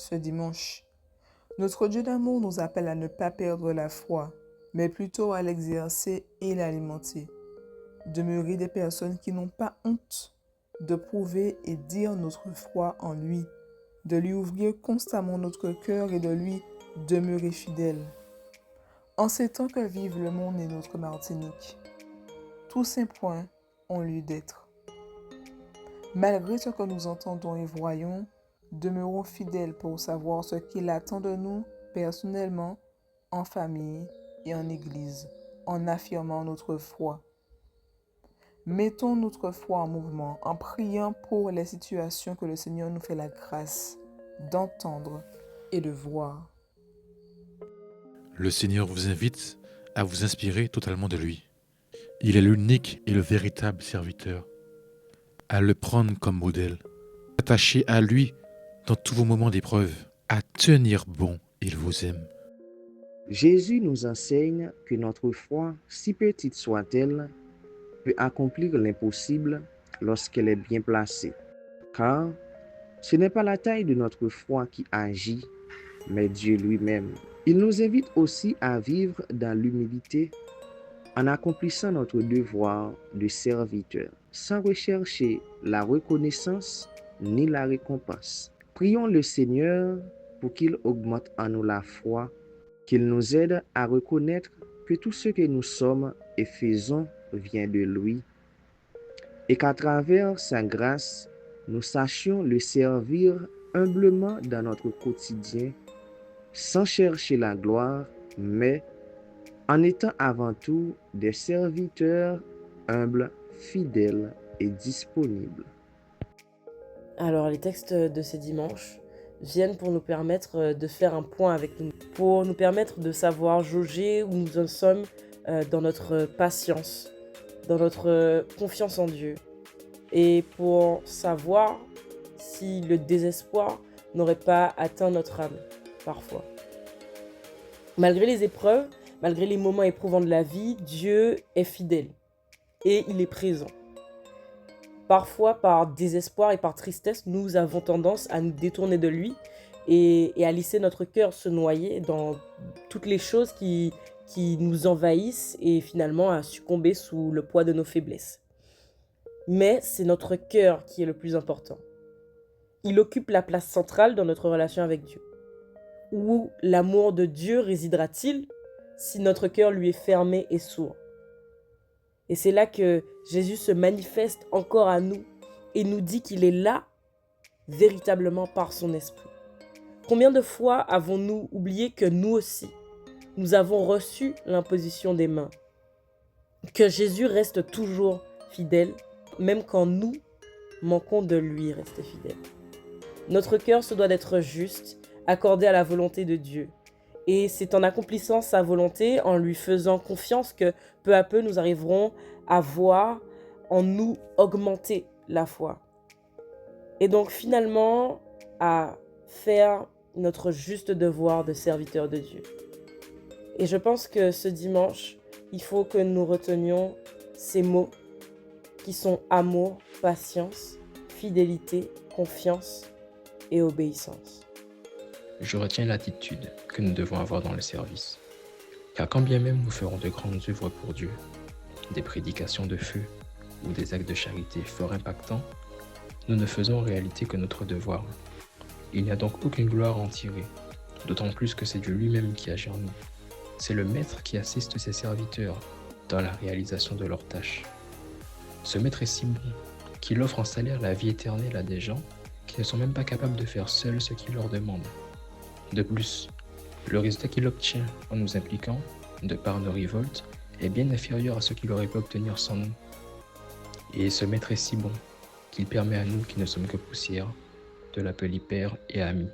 ce dimanche. Notre Dieu d'amour nous appelle à ne pas perdre la foi, mais plutôt à l'exercer et l'alimenter. Demeurer des personnes qui n'ont pas honte de prouver et dire notre foi en lui, de lui ouvrir constamment notre cœur et de lui demeurer fidèle. En ces temps que vive le monde et notre Martinique, tous ces points ont lieu d'être. Malgré ce que nous entendons et voyons, demeurons fidèles pour savoir ce qu'il attend de nous personnellement, en famille et en Église, en affirmant notre foi. Mettons notre foi en mouvement en priant pour les situations que le Seigneur nous fait la grâce d'entendre et de voir. Le Seigneur vous invite à vous inspirer totalement de lui. Il est l'unique et le véritable serviteur. À le prendre comme modèle. Attaché à lui dans tous vos moments d'épreuve. À tenir bon, il vous aime. Jésus nous enseigne que notre foi, si petite soit-elle, peut accomplir l'impossible lorsqu'elle est bien placée. Car ce n'est pas la taille de notre foi qui agit, mais Dieu lui-même. Il nous invite aussi à vivre dans l'humilité en accomplissant notre devoir de serviteur, sans rechercher la reconnaissance ni la récompense. Prions le Seigneur pour qu'il augmente en nous la foi, qu'il nous aide à reconnaître que tout ce que nous sommes et faisons vient de lui, et qu'à travers sa grâce, nous sachions le servir humblement dans notre quotidien, sans chercher la gloire, mais en étant avant tout des serviteurs humbles, fidèles et disponibles. Alors, les textes de ces dimanches viennent pour nous permettre de faire un point avec nous, pour nous permettre de savoir jauger où nous en sommes dans notre patience, dans notre confiance en Dieu, et pour savoir si le désespoir n'aurait pas atteint notre âme, parfois. Malgré les épreuves, malgré les moments éprouvants de la vie, Dieu est fidèle et il est présent. Parfois, par désespoir et par tristesse, nous avons tendance à nous détourner de lui et à laisser notre cœur se noyer dans toutes les choses qui nous envahissent et finalement à succomber sous le poids de nos faiblesses. Mais c'est notre cœur qui est le plus important. Il occupe la place centrale dans notre relation avec Dieu. Où l'amour de Dieu résidera-t-il si notre cœur lui est fermé et sourd? Et c'est là que Jésus se manifeste encore à nous et nous dit qu'il est là véritablement par son esprit. Combien de fois avons-nous oublié que nous aussi, nous avons reçu l'imposition des mains, que Jésus reste toujours fidèle, même quand nous manquons de lui rester fidèle. Notre cœur se doit d'être juste, accordé à la volonté de Dieu. Et c'est en accomplissant sa volonté, en lui faisant confiance que peu à peu nous arriverons à voir en nous augmenter la foi. Et donc finalement à faire notre juste devoir de serviteur de Dieu. Et je pense que ce dimanche, il faut que nous retenions ces mots qui sont amour, patience, fidélité, confiance et obéissance. Je retiens l'attitude que nous devons avoir dans le service. Car quand bien même nous ferons de grandes œuvres pour Dieu, des prédications de feu ou des actes de charité fort impactants, nous ne faisons en réalité que notre devoir. Il n'y a donc aucune gloire à en tirer, d'autant plus que c'est Dieu lui-même qui agit en nous. C'est le Maître qui assiste ses serviteurs dans la réalisation de leurs tâches. Ce Maître est si bon qu'il offre en salaire la vie éternelle à des gens qui ne sont même pas capables de faire seuls ce qu'il leur demande. De plus, le résultat qu'il obtient en nous impliquant, de par nos révoltes, est bien inférieur à ce qu'il aurait pu obtenir sans nous. Et ce Maître est si bon qu'il permet à nous qui ne sommes que poussière de l'appeler Père et ami.